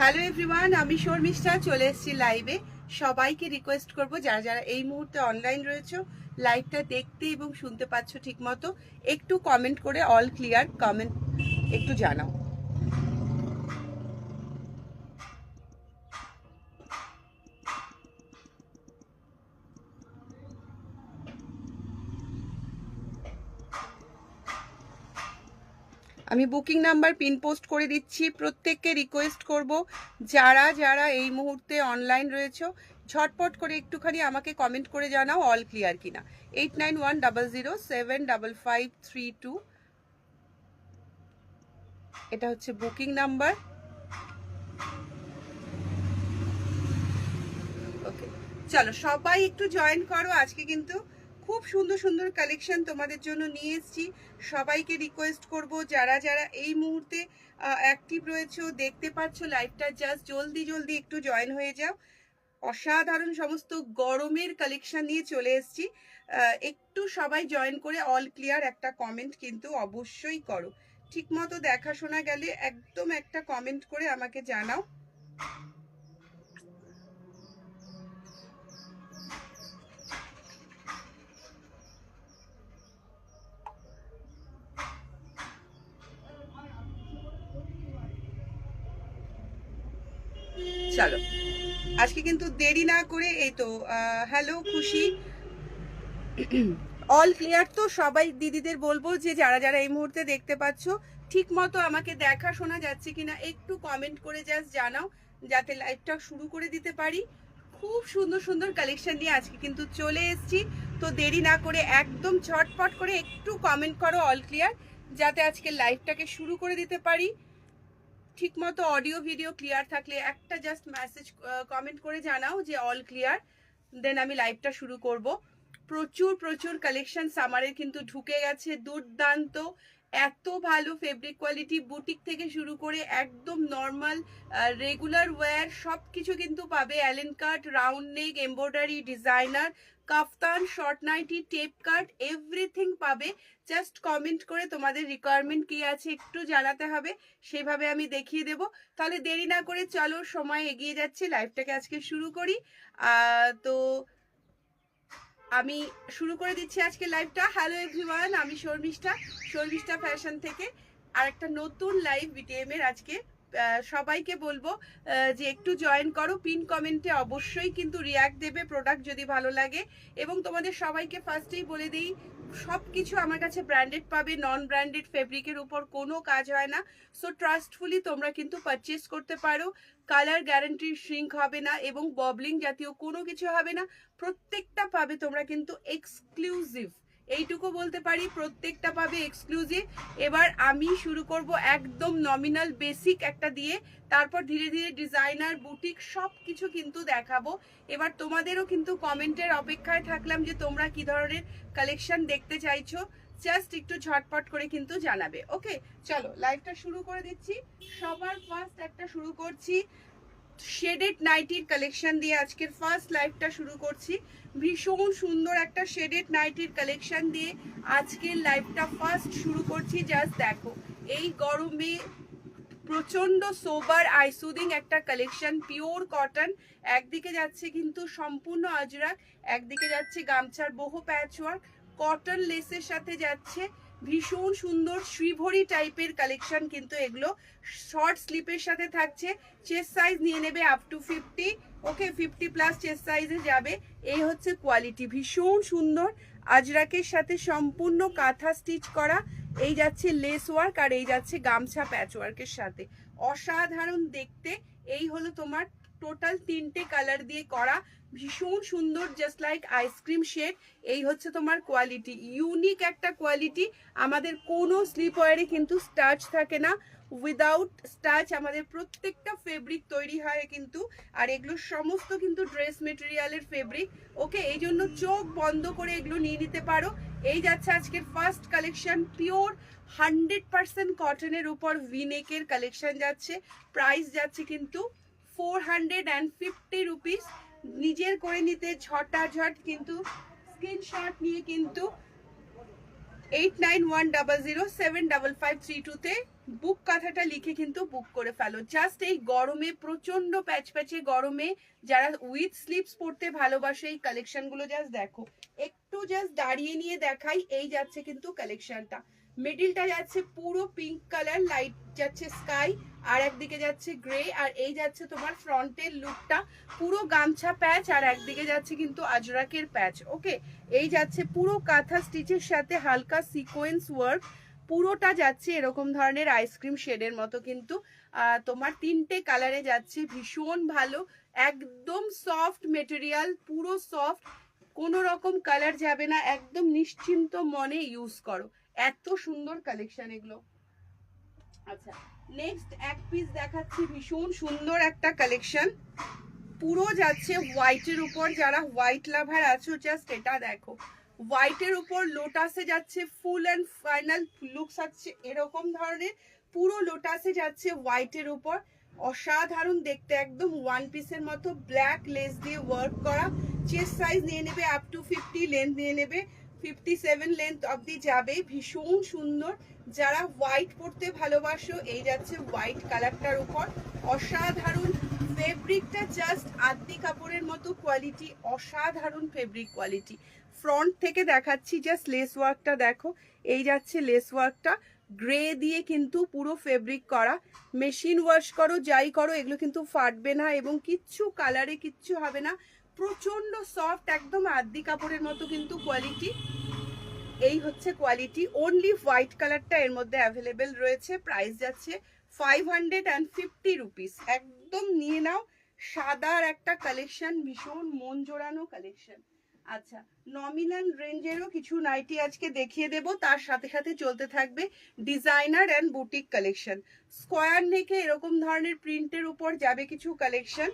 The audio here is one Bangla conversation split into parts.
হ্যালো এভরিওয়ান, আমি শর্মিষ্ঠা চলে এসেছি লাইভে। সবাইকে রিকোয়েস্ট করব যারা যারা এই মুহূর্তে অনলাইন রয়েছে লাইভটা দেখতে এবং শুনতে পাচ্ছ ঠিকমতো, একটু কমেন্ট করে অল ক্লিয়ার কমেন্ট একটু জানাও। আমি বুকিং নাম্বার পিন পোস্ট করে দিচ্ছি। প্রত্যেককে রিকোয়েস্ট করব যারা যারা এই মুহূর্তে অনলাইন রয়েছে ঝটপট করে একটুখানি আমাকে কমেন্ট করে জানাও অল ক্লিয়ার কিনা। 8910075532 এটা হচ্ছে বুকিং নাম্বার। ওকে, চলো সবাই একটু জয়েন করো। আজকে কিন্তু খুব সুন্দর সুন্দর কালেকশন তোমাদের জন্য নিয়ে এসেছি। সবাইকে রিকোয়েস্ট করব যারা যারা এই মুহূর্তে অ্যাক্টিভ রয়েছে দেখতে পাচ্ছ লাইভটা, জাস্ট জলদি জলদি একটু জয়েন হয়ে যাও। অসাধারণ সমস্ত গরমের কালেকশন নিয়ে চলে এসেছি। একটু সবাই জয়েন করে অল ক্লিয়ার একটা কমেন্ট কিন্তু অবশ্যই করো। ঠিকমতো দেখাশোনা গেলে একদম একটা কমেন্ট করে আমাকে জানাও। চলো আজকে কিন্তু দেরি না করে এই তো হ্যালো খুশি অল ক্লিয়ার। তো সবাই দিদিদের বলবো যে যারা যারা এই মুহূর্তে দেখতে পাচ্ছ ঠিক মতো আমাকে দেখা শোনা যাচ্ছে কিনা একটু কমেন্ট করে জাস্ট জানাও, যাতে লাইভটা শুরু করে দিতে পারি। খুব সুন্দর সুন্দর কালেকশন নিয়ে আজকে কিন্তু চলে এসেছি। তো দেরি না করে একদম ঝটপট করে একটু কমেন্ট করো অল ক্লিয়ার, যাতে আজকে লাইভটাকে শুরু করে দিতে পারি। ঠিকমতো অডিও ভিডিও ক্লিয়ার থাকলে একটা জাস্ট মেসেজ কমেন্ট করে জানাও যে অল ক্লিয়ার, দেন আমি লাইভটা শুরু করব। প্রচুর প্রচুর কালেকশন সামারের কিন্তু ঢুকে গেছে, দুর্দান্ত। এত ভালো ফেব্রিক কোয়ালিটি, বুটিক থেকে শুরু করে একদম নর্মাল রেগুলার ওয়্যার সব কিছু কিন্তু পাবে। অ্যালেন কাট, রাউন্ড নেক, এমব্রয়ডারি, ডিজাইনার, কাফতান, শর্ট নাইটি, টেপ কাট, এভরিথিং পাবে। জাস্ট কমেন্ট করে তোমাদের রিকোয়ারমেন্ট কি আছে একটু জানাতে হবে, সেভাবে আমি দেখিয়ে দেব। তাহলে দেরি না করে চলো, সময় এগিয়ে যাচ্ছে, লাইভটাকে আজকে শুরু করি। তো আমি শুরু করে দিচ্ছি আজকে লাইভটা। হ্যালো এভরিওয়ান, আমি শর্মিষ্ঠা ফ্যাশন থেকে আর একটা নতুন লাইভ বিটিএম এর আজকে সবাইকে বলবো যে একটু জয়েন করো। পিন কমেন্টে অবশ্যই কিন্তু রিয়াক্ট দেবে প্রোডাক্ট যদি ভালো লাগে। এবং তোমাদের সবাইকে ফার্স্টেই বলে দিই, সব কিছু আমার কাছে ব্র্যান্ডেড পাবে, নন ব্র্যান্ডেড ফেব্রিকের উপর কোনো কাজ হয় না। সো ট্রাস্টফুলি তোমরা কিন্তু পারচেস করতে পারো। কালার গ্যারান্টি, শ্রিঙ্ক হবে না এবং ববলিং জাতীয় কোনো কিছু হবে না। প্রত্যেকটা পাবে তোমরা কিন্তু এক্সক্লুসিভ, এইটুকু বলতে পারি, প্রত্যেকটা পাবে এক্সক্লুসিভ। এবার আমি শুরু করব একদম নমিনাল বেসিক একটা দিয়ে, তারপর ধীরে ধীরে ডিজাইনার, বুটিক সব কিছু কিন্তু দেখাবো। এবার তোমাদেরও কিন্তু কমেন্টের অপেক্ষায় থাকলাম যে তোমরা কি ধরনের কালেকশন দেখতে চাইছো, জাস্ট একটু ঝটপট করে কিন্তু জানাবে। ওকে, চলো লাইভটা শুরু করে দিচ্ছি। সবার ফার্স্ট একটা শুরু করছি শেডেড নাইটির কালেকশন দিয়ে আজকের ফার্স্ট লাইভটা শুরু করছি। ভীষণ সুন্দর একটা শেডেড নাইটির কালেকশন দিয়ে আজকের লাইভটা ফার্স্ট শুরু করছি। জাস্ট দেখো, এই গরমে প্রচন্ড সোবার আইসুদিং একটা কালেকশন, পিওর কটন। একদিকে যাচ্ছে কিন্তু সম্পূর্ণ আজরাক, একদিকে যাচ্ছে গামছার বহু প্যাচওয়ার্ক, কটন লেসের সাথে যাচ্ছে। ভীষণ সুন্দর শ্রীভরি টাইপের কালেকশন কিন্তু এগুলো। শর্ট স্লিপের সাথে থাকছে। চেস্ট সাইজ নিয়ে নেবে আপ টু 50। ওকে, 50+ চেস্ট সাইজে যাবে। এই হচ্ছে কোয়ালিটি, ভীষণ সুন্দর। আজরাকের সাথে সম্পূর্ণ কাঁথা স্টিচ করা, এই যাচ্ছে লেস ওয়ার্ক আর এই যাচ্ছে গামছা প্যাচ ওয়ার্কের সাথে। অসাধারণ দেখতে। এই হলো তোমার টোটাল 3টে কালার দিয়ে করা, ভীষণ সুন্দর, জাস্ট লাইক আইসক্রিম শেড। এই হচ্ছে তোমার কোয়ালিটি, ইউনিক একটা কোয়ালিটি। আমাদের কোনো স্লিপ ওয়ারে কিন্তু স্টাচ থাকে না, উইদাউট স্টাচ আমাদের প্রত্যেকটা ফেব্রিক তৈরি হয় কিন্তু। আর এগুলো সমস্ত কিন্তু ড্রেস মেটেরিয়ালের ফেব্রিক। ওকে, এই জন্য চোখ বন্ধ করে এগুলো নিয়ে নিতে পারো। এই যাচ্ছে আজকের ফার্স্ট কালেকশন, পিওর 100% কটনের উপর ভিনেকের কালেকশন যাচ্ছে। প্রাইস যাচ্ছে কিন্তু 450 রুপিস। নিজের করে নিতে ঝটাঝট কিন্তু স্ক্রিনশট নিয়ে কিন্তু 8910075532 বুক কথাটা লিখে কিন্তু বুক করে ফেলো। জাস্ট এই গরমে, প্রচন্ড প্যাচপ্যাচে গরমে যারা উইথ স্লিভস পরতে ভালোবাসে এই কালেকশনগুলো জাস্ট দেখো। একটু জাস্ট দাঁড়িয়ে নিয়ে দেখাই। এই যাচ্ছে কিন্তু কালেকশনটা, মিডিলটা যাচ্ছে পুরো পিঙ্ক কালার, লাইট যাচ্ছে স্কাই, আর একদিকে যাচ্ছে গ্রে, আর এই যাচ্ছে তোমার ফ্রন্টের লুকটা পুরো গামছা প্যাচ, আর একদিকে যাচ্ছে কিন্তু আজরাকের প্যাচ। ওকে, এই যাচ্ছে পুরো কাঁথা স্টিচের সাথে হালকা সিকোয়েন্স ওয়ার্ক, পুরোটা যাচ্ছে এরকম ধরনের আইসক্রিম শেডের মতো কিন্তু তোমার 3টে কালারে যাচ্ছে, ভীষণ ভালো, একদম সফট মেটেরিয়াল, পুরো সফট, কোনো রকম কালার যাবে না, একদম নিশ্চিন্ত মনে ইউজ করো, এত সুন্দর কালেকশন এগুলো। আচ্ছা, নেক্সট এক পিস দেখাচ্ছি, ভীষণ সুন্দর একটা কালেকশন, পুরো যাচ্ছে হোয়াইটের উপর, যারা হোয়াইট লাভার আছো জাস্ট এটা দেখো, হোয়াইটের উপর লোটাসে যাচ্ছে, ফুল অ্যান্ড ফাইনাল লুকস আছে এরকম ধরনের, পুরো লোটাসে যাচ্ছে হোয়াইটের উপর, অসাধারণ দেখতে, একদম ওয়ান পিসের মতো, ব্ল্যাক লেস দিয়ে ওয়ার্ক করা, চেস্ট সাইজ নিয়ে নেবে আপ টু 50, লেন্থ নিয়ে নেবে 57 লেন্থ অবধি যাবে, ভীষণ সুন্দর, যারা হোয়াইট পরতে ভালোবাসো এই যাচ্ছে হোয়াইট কালারটার উপর, অসাধারণ ফেব্রিকটা, জাস্ট আদি কাপড়ের মতো কোয়ালিটি, অসাধারণ ফেব্রিক কোয়ালিটি। ফ্রন্ট থেকে দেখাচ্ছি, জাস্ট লেস ওয়ার্কটা দেখো, এই যাচ্ছে লেস ওয়ার্কটা, গ্রে দিয়ে কিন্তু পুরো ফেব্রিক করা, মেশিন ওয়াশ করো যাই করো এগুলো কিন্তু ফাটবে না, এবং কিচ্ছু কালারে কিচ্ছু হবে না, প্রচন্ড সফট, একদম আদি কাপড়ের মতো কিন্তু কোয়ালিটি। এই হচ্ছে কোয়ালিটি, অনলি হোয়াইট কালারটা এর মধ্যে অ্যাভেলেবেল রয়েছে, প্রাইস যাচ্ছে 550 রুপিস, একদম নিয়ে নাও, সাদার একটা কালেকশন, ভীষণ মন জোড়ানো কালেকশন। আচ্ছা, নমিনাল রেঞ্জেরও কিছু নাইটি আজকে দেখিয়ে দেব, তার সাথে সাথে চলতে থাকবে designer and boutique collection. Square নেকে এরকম ধরনের প্রিন্টের উপর যাবে কিছু কালেকশন,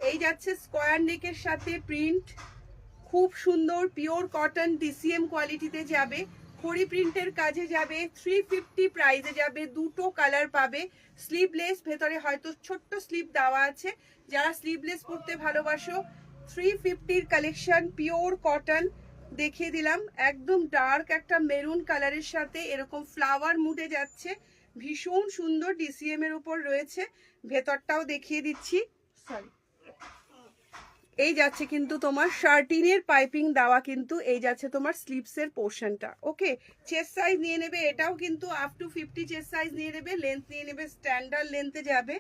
এই যাচ্ছে স্কোয়ার নেকের সাথে প্রিন্ট, খুব সুন্দর পিওর কটন ডিসিএম কোয়ালিটিতে যাবে, খড়ি প্রিন্টের কাজে যাবে, 350 প্রাইসে যাবে, দুটো কালার পাবে, স্লিভলেস, ভেতরে হয়তো ছোট্ট স্লিভ দেওয়া আছে, যারা স্লিভলেস পরতে ভালোবাসো 350 কালেকশন, পিওর কটন দেখিয়ে দিলাম, একদম ডার্ক একটা মেরুন কালারের সাথে এরকম ফ্লাওয়ার মুডে যাচ্ছে, ভীষণ সুন্দর, ডিসিএম এর উপর রয়েছে, ভেতরটাও দেখিয়ে দিচ্ছি, সরি, এই যাচ্ছে কিন্তু তোমার শার্টিনের পাইপিং দেওয়া, কিন্তু এই যাচ্ছে তোমার স্লিভসের পোর্শনটা। ওকে, চেস্ট সাইজ নিয়ে নেবে, এটাও কিন্তু আপ টু 50 চেস্ট সাইজ নিয়ে নেবে, লেন্থ নিয়ে নেবে স্ট্যান্ডার্ড লেন্থে যাবে,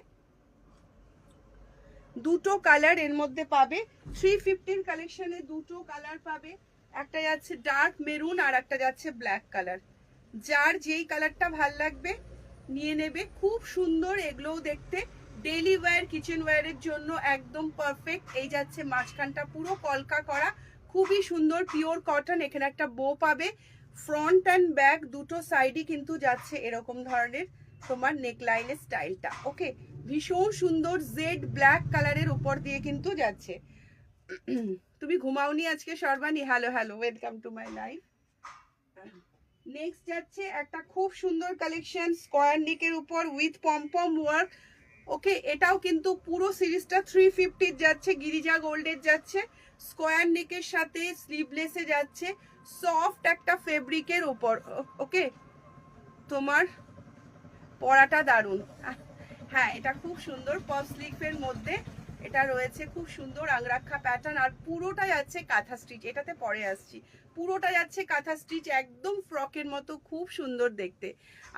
দুটো কালার এর মধ্যে পাবে, 350 কালেকশনে দুটো কালার পাবে, একটা যাচ্ছে ডার্ক মেরুন আর একটা যাচ্ছে ব্ল্যাক কালার, যার যেই কালারটা ভাল লাগবে নিয়ে নেবে, খুব সুন্দর এগুলোও দেখতে, ডেইলি ওয়্যার কিচেন ওয়্যারের জন্য একদম পারফেক্ট। এই যাচ্ছে মাঝখানটা পুরো কলকা করা, খুবই সুন্দর পিওর কটন, এখানে একটা বো পাবে, ফ্রন্ট অ্যান্ড ব্যাক দুটো সাইডই কিন্তু যাচ্ছে এরকম ধরনের তোমার নেকলাইনের স্টাইলটা। ওকে, ভীষণ সুন্দর জেড ব্ল্যাক কালারের উপর দিয়ে কিন্তু যাচ্ছে। তুমি ঘুমাওনি আজকে Sarbani? Hello hello, welcome to my life. Next যাচ্ছে একটা খুব সুন্দর কালেকশন, স্কোয়ার নেকের উপর উইথ পমপম ওয়ার্ক। ওকে, এটাও কিন্তু পুরো সিরিজটা 350 যাচ্ছে, গিরিজা গোল্ডের যাচ্ছে, স্কোয়ার নেকের সাথে স্লিভলেসে যাচ্ছে, সফট একটা ফেব্রিকের উপর। ওকে, তোমার পরাটা দারুণ, হ্যাঁ এটা খুব সুন্দর, পপ স্লিভের মধ্যে এটা রয়েছে, খুব সুন্দর আংরাক্ষা প্যাটার্ন, আর পুরোটা যাচ্ছে কাঁথা স্টিচ, এটাতে পরে আসছি, পুরোটা যাচ্ছে কাঁথা স্টিচ, একদম ফ্রকের মতো, খুব সুন্দর দেখতে,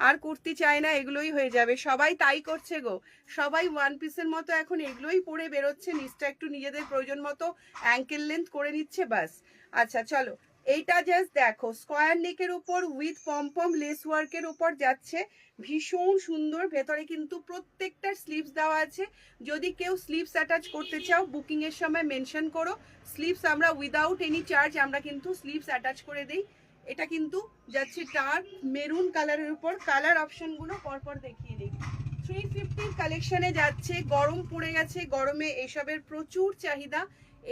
আর কুর্তি চাই না, এগুলোই হয়ে যাবে, সবাই তাই করছে গো, সবাই ওয়ান পিসের মতো এখন এগুলোই পরে বেরোচ্ছে, নিচটা একটু নিজেদের প্রয়োজন মতো অ্যাঙ্কেল লেন্থ করে নিচ্ছে বাস। আচ্ছা চলো, এইটা জাস্ট দেখো, স্কোয়ার নেকের উপর উইথ পমপম লেস ওয়ার্কের উপর যাচ্ছে, ভীষণ সুন্দর, ভেতরে কিন্তু প্রত্যেকটা স্লিভস দেওয়া আছে, যদি কেউ স্লিভস অ্যাটাচ করতে চাও বুকিং এর সময় মেনশন করো, স্লিভস আমরা উইদাউট এনি চার্জ আমরা কিন্তু স্লিভস অ্যাটাচ করে দেই। এটা কিন্তু যাচ্ছে ডার্ক মেরুন কালারের উপর, কালার অপশনগুলো পরপর দেখিয়ে দিই। 350 কালেকশনে যাচ্ছে, গরম পড়ে গেছে, গরমে এসবের প্রচুর চাহিদা।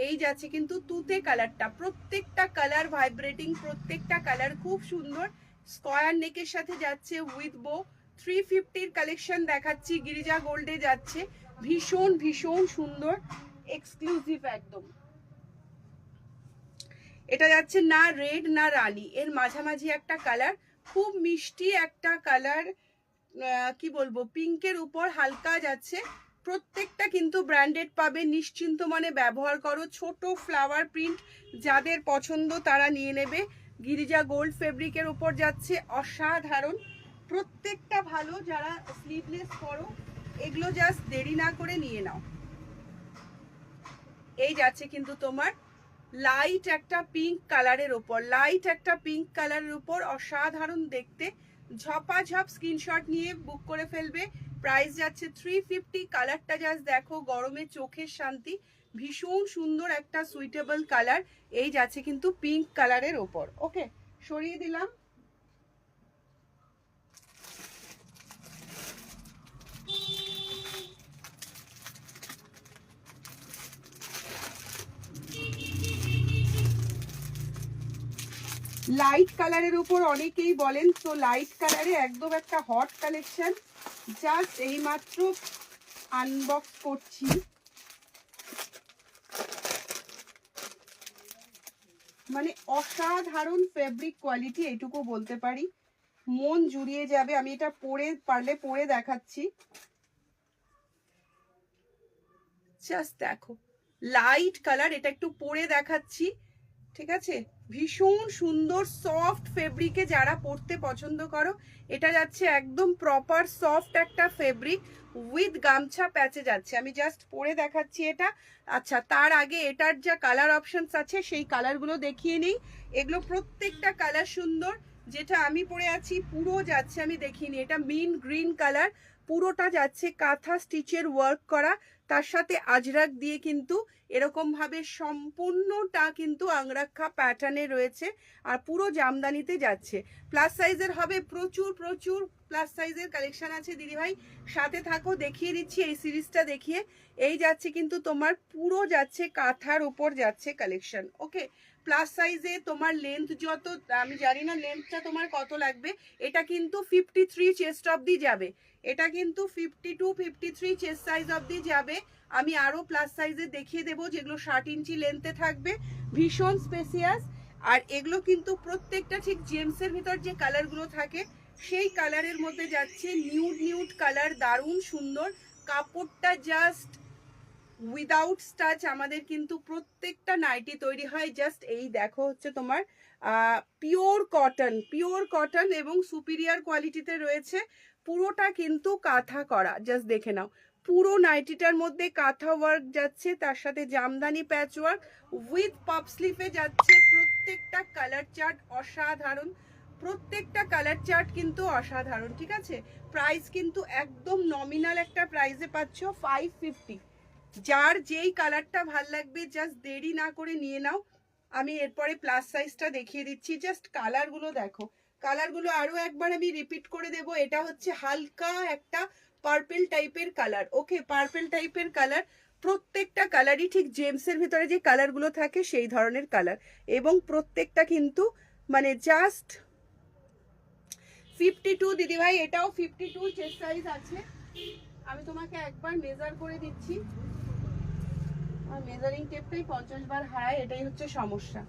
এই যাচ্ছে কিন্তু তুতে কালারটা, প্রত্যেকটা কালার ভাইব্রেটিং, প্রত্যেকটা কালার খুব সুন্দর, স্কোয়ার নেকের সাথে যাচ্ছে উইথ বো, 350 কালেকশন দেখাচ্ছি, গিরিজা গোল্ডে যাচ্ছে, ভীষণ ভীষণ সুন্দর এক্সক্লুসিভ একদম। এটা যাচ্ছে না রেড না রানী, এর মাঝামাঝি একটা কালার, খুব মিষ্টি একটা কালার, কি বলবো, পিঙ্কের উপর হালকা যাচ্ছে। প্রত্যেকটা কিন্তু ব্র্যান্ডেড পাবে, নিশ্চিন্ত মনে ব্যবহার করো। ছোট ফ্লাওয়ার প্রিন্ট যাদের পছন্দ তারা নিয়ে নেবে। গিরিজা গোল্ড ফেব্রিকের উপর যাচ্ছে, অসাধারণ, প্রত্যেকটা ভালো। যারা স্লিভলেস করো এগুলো জাস্ট দেরি না করে নিয়ে নাও। এই যাচ্ছে কিন্তু তোমার লাইট একটা পিঙ্ক কালারের উপর, লাইট একটা পিঙ্ক কালারের উপর, অসাধারণ দেখতে। ঝপাঝপ স্ক্রিনশট নিয়ে বুক করে ফেলবে। প্রাইস যাচ্ছে 350। কালারটা জাস্ট দেখো, গরমে চোখের শান্তি, ভীষণ সুন্দর একটা সুইটেবল কালার। এই যাচ্ছে কিন্তু পিঙ্ক কালারের উপর। ওকে, সরিয়ে দিলাম। লাইট কালারের উপর অনেকেই বলেন, তো লাইট কালারে একদম একটা হট কালেকশন, জাস্ট এই মাত্র আনবক্স করছি। মানে অসাধারণ ফেব্রিক কোয়ালিটি, এটুকু বলতে পারি, মন জুড়িয়ে যাবে। আমি এটা পরে পারলে পরে দেখাচ্ছি, জাস্ট দেখো লাইট কালার, এটা একটু পরে দেখাচ্ছি, ঠিক আছে? ভীষণ সুন্দর সফট ফেব্রিকে যারা পরতে পছন্দ করো, এটা যাচ্ছে একদম প্রপার সফট একটা ফেব্রিক উইথ গামছা প্যাচে যাচ্ছে। আমি জাস্ট পরে দেখাচ্ছি এটা। আচ্ছা, তার আগে এটার যা কালার অপশনস আছে সেই কালারগুলো দেখিয়ে নিই। এগুলো প্রত্যেকটা কালার সুন্দর। যেটা আমি পরে আছি পুরো যাচ্ছে, আমি দেখিয়ে নিই, এটা মিন গ্রিন কালার, পুরোটা যাচ্ছে কাঁথা স্টিচের ওয়ার্ক করা, তার সাথে আজরাক দিয়ে কিন্তু এরকম ভাবে সম্পূর্ণটা কিন্তু আংরাক্ষা প্যাটার্নে রয়েছে, আর পুরো জামদানিতে যাচ্ছে। প্লাস সাইজের হবে, প্রচুর প্রচুর প্লাস সাইজের কালেকশন আছে দিদিভাই, সাথে থাকো, দেখিয়ে দিচ্ছি এই সিরিজটা দেখিয়ে। এই যাচ্ছে কিন্তু তোমার পুরো যাচ্ছে কাঁথার উপর যাচ্ছে কালেকশন। ওকে, প্লাস সাইজে তোমার লেন্থ যত, আমি জানি না লেন্থটা তোমার কত লাগবে, এটা কিন্তু 53 চেস্ট অবধি যাবে, এটা কিন্তু 52 53 চেস্ট সাইজ অবধি যাবে। আমি আরো প্লাস সাইজে দেখিয়ে দেবো যেগুলো 60 ইঞ্চি লেন্থে থাকবে, ভীষণ স্পেসিয়াস। আর এগুলো কিন্তু প্রত্যেকটা ঠিক জেমসের ভিতর যে কালারগুলো থাকে সেই কালারের মধ্যে যাচ্ছে, নিউড নিউড কালার, দারুণ সুন্দর। কাপড়টা জাস্ট উইদাউট স্টাচ আমাদের কিন্তু প্রত্যেকটা নাইটি তৈরি হয়। জাস্ট এই দেখো, হচ্ছে তোমার পিওর কটন এবং সুপিরিয়ার কোয়ালিটিতে রয়েছে। পুরোটা কিন্তু কাঁথা করা, জাস্ট দেখে নাও, পুরো নাইটিটার মধ্যে কাঁথা ওয়ার্ক যাচ্ছে, তার সাথে জামদানি প্যাচ ওয়ার্ক উইথ পাপ স্লিভে যাচ্ছে। প্রত্যেকটা কালার চার্ট অসাধারণ, প্রত্যেকটা কালার চার্ট কিন্তু অসাধারণ, ঠিক আছে? প্রাইস কিন্তু একদম নমিনাল একটা প্রাইসে পাচ্ছ, 550। যার যেই কালারটা ভাল লাগবে জাস্ট দেরি না করে নিয়ে নাও। আমি এরপরে প্লাস সাইজটা দেখিয়ে দিচ্ছি, জাস্ট কালারগুলো দেখো, কালারগুলো আরো একবার আমি রিপিট করে দেব। এটা হচ্ছে হালকা একটা পার্পল টাইপের কালার। ওকে, পার্পল টাইপের কালার, প্রত্যেকটা কালারই ঠিক জেমসের ভিতরে যে কালারগুলো থাকে সেই ধরনের কালার, এবং প্রত্যেকটা কিন্তু মানে জাস্ট 52 দিদিভাই, এটাও 52 চেস্ট সাইজ আছে। আমি তোমাকে একবার মেজার করে দিচ্ছি, আর মেজারিং টেপটাই 50 বার হারায়, এটাই হচ্ছে সমস্যা।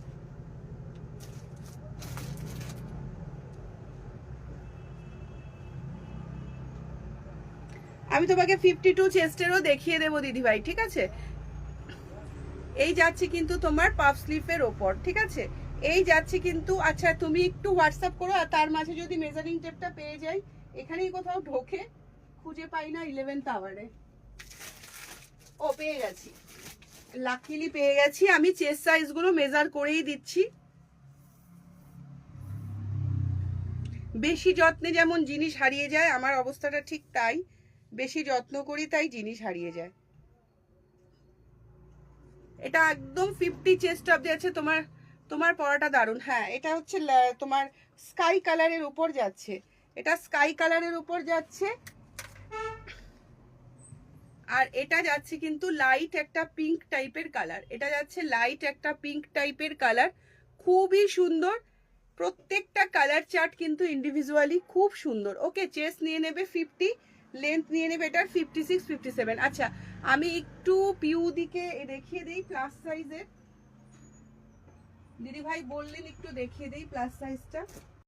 আমি তোমাকে 52 চেস্টেরও দেখিয়ে দেবো দিদিভাই, ঠিক আছে? এই যাচ্ছে কিন্তু তোমার পাফ স্লিভের ওপর, ঠিক আছে? এই যাচ্ছে কিন্তু, আচ্ছা তুমি একটু হোয়াটসঅ্যাপ করো, আর তার মাঝে যদি মেজারিং টেপটা পেয়ে যাই, এখানেই কোথাও ঢোকে, খুঁজে পাই না 11th আওয়ারে। ও, পেয়ে গেছি, লাকিলি পেয়ে গেছি। আমি চেস্ট সাইজগুলো মেজার করেই দিচ্ছি। বেশি যত্নে যেমন জিনিস হারিয়ে যায়, আমার অবস্থাটা ঠিক তাই, বেশি যত্ন করি তাই জিনিস হারিয়ে যায়। এটা একদম 50 চেস্ট অবধি আছে। তোমার তোমার পরাটা দারুণ। হ্যাঁ, এটা হচ্ছে তোমার স্কাই কালারের উপর যাচ্ছে, এটা স্কাই কালারের উপর যাচ্ছে, আর এটা যাচ্ছে কিন্তু লাইট একটা পিঙ্ক টাইপের কালার, এটা যাচ্ছে লাইট একটা পিঙ্ক টাইপের কালার, খুবই সুন্দর। প্রত্যেকটা কালার চার্ট কিন্তু ইন্ডিভিজুয়ালি খুব সুন্দর। ওকে, চেস্ট নিয়ে নেবে 50, লেন্থ নিয়ে নেবে এটার 56 57। আচ্ছা, আমি একটু পিউ দিকে দেখিয়ে দিই প্লাস সাইজের। দিদি ভাই বললেন একটু দেখিয়ে দেই প্লাস সাইজটা।